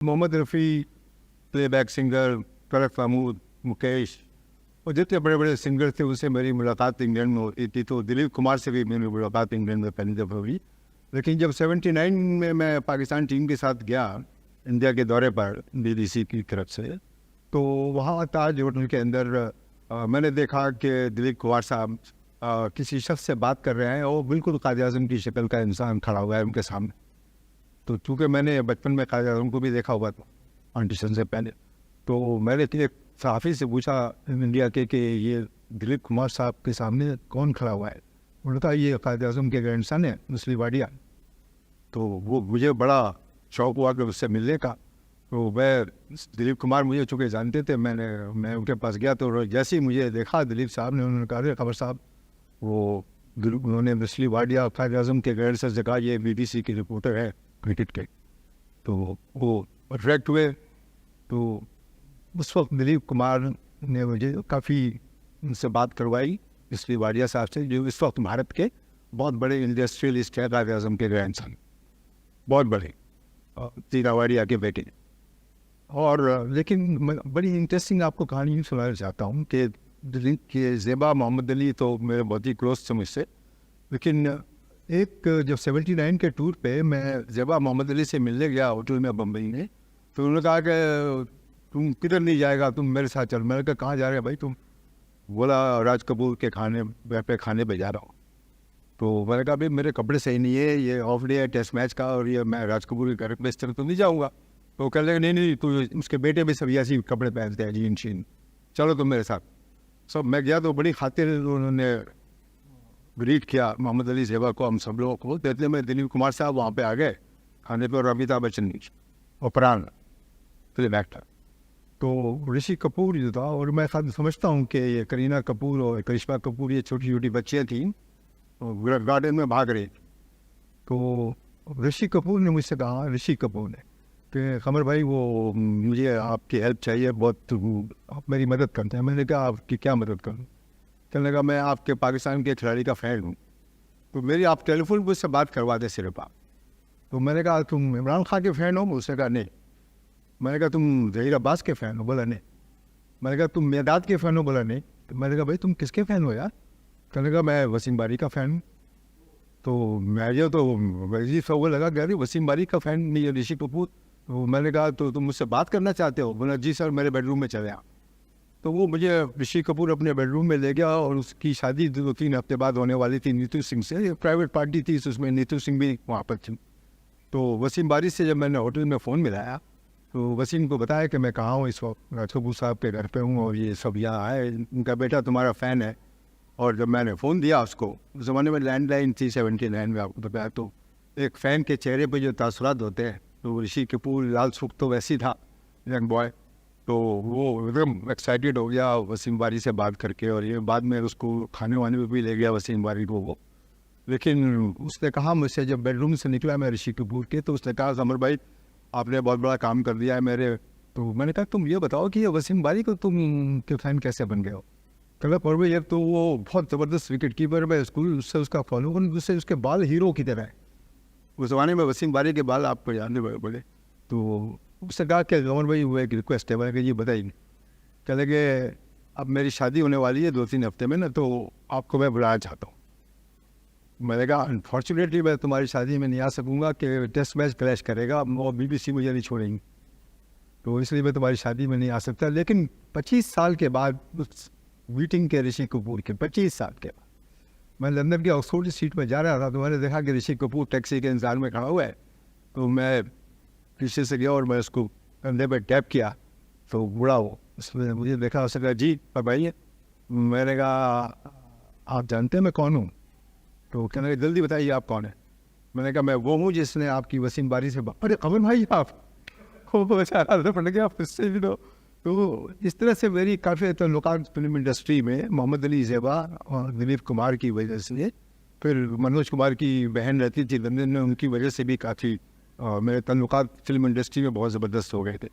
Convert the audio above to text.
Mohammad Rafi, playback singer, Farhat Mahmood, Mukesh और जितने बड़े बड़े सिंगर थे उनसे मेरी मुलाकात इंग्लैंड में होती थी। तो दिलीप कुमार से भी मेरी मुलाकात इंग्लैंड में पहली दफ़ा हुई। लेकिन जब 79 में मैं पाकिस्तान टीम के साथ गया इंडिया के दौरे पर BBC की तरफ से, तो वहाँ ताज होटल के अंदर मैंने देखा कि दिलीप कुमार साहब किसी शख्स से बात कर रहे हैं और बिल्कुल कायद आज़म की शक्ल का इंसान खड़ा हुआ है उनके सामने। तो चूँकि मैंने बचपन में कायद आज़म को भी देखा हुआ था ऑडिशन से पहले, तो मैंने एक सहाफ़ी से पूछा इंडिया के कि ये दिलीप कुमार साहब के सामने कौन खड़ा हुआ है। उन्होंने कहा ये कायद आज़म के ग्रैंडसन है मुस्लिम वाडिया। तो वो मुझे बड़ा शौक़ हुआ कि उससे मिलने का। तो मैं दिलीप कुमार मुझे चूँकि जानते थे, मैं उनके पास गया तो जैसे ही मुझे देखा दिलीप साहब ने, उन्होंने कहा खबर साहब वो उन्होंने मुस्लिम वाडिया कायद आज़म के ग्रैंडसन से कहा ये BBC की रिपोर्टर है क्रिकेट के। तो वो अट्रैक्ट हुए। तो उस वक्त दिलीप कुमार ने मुझे काफ़ी उनसे बात करवाई मुस्लिम वाडिया साहब से, जो इस वक्त भारत के बहुत बड़े इंडस्ट्रियलिस्ट है, कायद आज़म के ग्रैंडसन, बहुत बड़े, तीना वाडिया के बेटे। और लेकिन बड़ी इंटरेस्टिंग आपको कहानी सुनाना चाहता हूँ कि दिलीप के ज़ेबा मोहम्मद अली तो मेरे बहुत ही क्लोज थे मुझसे। लेकिन एक जब 79 के टूर पे मैं ज़ेबा मोहम्मद अली से मिलने गया होटल में बम्बई में, तो उन्होंने कहा कि तुम किधर नहीं जाएगा, तुम मेरे साथ चल। मैंने कहा कहाँ जा रहे हैं भाई तुम? बोला राज कपूर के खाने पे जा रहा हूँ। तो मैंने कहा भाई मेरे कपड़े सही नहीं है, ये ऑफ डे है टेस्ट मैच का और ये मैं राज कपूर के घर पे इस तरह तो नहीं जाऊँगा। तो कह लगे नहीं तो उसके बेटे भी सब ऐसे कपड़े पहनते हैं, जीन शीन, चलो तुम मेरे साथ। सब मैं गया तो बड़ी खातिर उन्होंने ग्रीट किया मोहम्मद अली ज़ेबा को, हम सब लोगों को। देखते में दिलीप कुमार साहब वहाँ पे आ गए खाने पे और अमिताभ बच्चन और प्राण फिल्म एक्टर। तो ऋषि कपूर जो था, और मैं समझता हूँ कि ये करीना कपूर और करिश्मा कपूर ये छोटी छोटी बच्चियाँ थीं गार्डन में भाग रही। तो ऋषि कपूर ने मुझसे कहा, ऋषि कपूर ने, कि कमर भाई वो मुझे आपकी हेल्प चाहिए बहुत, आप मेरी मदद करते हैं। मैंने कहा आपकी क्या मदद करूँ? कहने लगा मैं आपके पाकिस्तान के खिलाड़ी का फ़ैन हूँ, तो मेरी आप टेलीफोन मुझसे बात करवा दे सिर्फ आप। तो मैंने कहा तुम इमरान खान के फ़ैन हो? उसने कहा नहीं। मैंने कहा तुम ज़हीर अब्बास के फ़ैन हो? बोला नहीं। मैंने कहा तुम मेदाद के फ़ैन हो? बोला नहीं। तो मैंने कहा भाई तुम किसके फ़ैन हो यार? कहने लगा मैं वसीम बारी का फ़ैन हूँ। तो मुझे तो अजीब सा वो लगा, कह रही वसीम बारी का फ़ैन नहीं है ऋषि कपूर। तो मैंने कहा तो तुम मुझसे बात करना चाहते हो? बोला जी सर, मेरे बेडरूम में चले आओ। तो वो मुझे ऋषि कपूर अपने बेडरूम में ले गया और उसकी शादी 2-3 हफ्ते बाद होने वाली थी नीतू सिंह से। ये प्राइवेट पार्टी थी, उसमें नीतू सिंह भी वहाँ पर थी। तो वसीम बारी से जब मैंने होटल में फ़ोन मिलाया तो वसीम को बताया कि मैं कहाँ हूँ इस वक्त, राज कपूर साहब के घर पे हूँ और ये सब यहाँ आए, उनका बेटा तुम्हारा फ़ैन है। और जब मैंने फ़ोन दिया उसको, उस ज़माने में लैंडलाइन थी 79 में, आपको बताया, तो एक फ़ैन के चेहरे पर जो तासुरात होते हैं, तो ऋषि कपूर लाल सुख तो वैसी था, यंग बॉय। तो वो एकदम एक्साइटेड हो गया वसीम बारी से बात करके, और ये बाद में उसको खाने वाने में भी ले गया वसीम बारी को वो। लेकिन उसने कहा मुझसे, जब बेडरूम से निकला मैं ऋषि कपूर के, तो उसने कहा समर भाई आपने बहुत बड़ा काम कर दिया है मेरे। तो मैंने कहा तुम ये बताओ कि ये वसीम बारी को तुम के फ़ैन कैसे बन गए हो? कहला पर भाई यार तो वो बहुत ज़बरदस्त विकेट कीपर, मैं स्कूल उससे उसका फॉलो करूँ, उससे उसके बाल हीरो की तरह है। उस ज़माने में वसीम बारी के बाल आपको जानने बोले। तो उसने कहा कि गमन भाई वो एक रिक्वेस्ट है। मैंने कहा ये बताइए। कह लगे अब मेरी शादी होने वाली है 2-3 हफ्ते में ना, तो आपको मैं बुलाना चाहता हूँ। मैंने कहा अनफॉर्चुनेटली मैं तुम्हारी शादी में नहीं आ सकूँगा कि टेस्ट मैच क्लैश करेगा और BBC मुझे नहीं छोड़ेंगी, तो इसलिए मैं तुम्हारी शादी में नहीं आ सकता। लेकिन 25 साल के बाद उस मीटिंग के ऋषि कपूर के 25 साल के बाद मैं लंदन के ऑक्सफोर्ड स्ट्रीट में जा रहा था, तो मैंने देखा कि ऋषि कपूर टैक्सी के इंतजार में खड़ा हुआ है। तो मैं पीछे से गया और मैं उसको कंधे पे टैप किया, तो बुढ़ा हो उसने मुझे देखा, उसने कहा जी बताइए। मैंने कहा आप जानते हैं मैं कौन हूँ? तो कहने लगा जल्दी बताइए आप कौन है? मैंने कहा मैं वो हूँ जिसने आपकी वसीम बारी से अरे कमर भाई आप हो बेचारा पड़ गया फिर भी। तो इस तरह से मेरी काफ़ी ताल्लुकात फिल्म इंडस्ट्री में मोहम्मद अली ज़ेबा और दिलीप कुमार की वजह से, फिर मनोज कुमार की बहन रहती थी लंदन में, उनकी वजह से भी काफ़ी मेरे ताल्लुकात फिल्म इंडस्ट्री में बहुत ज़बरदस्त हो गए थे।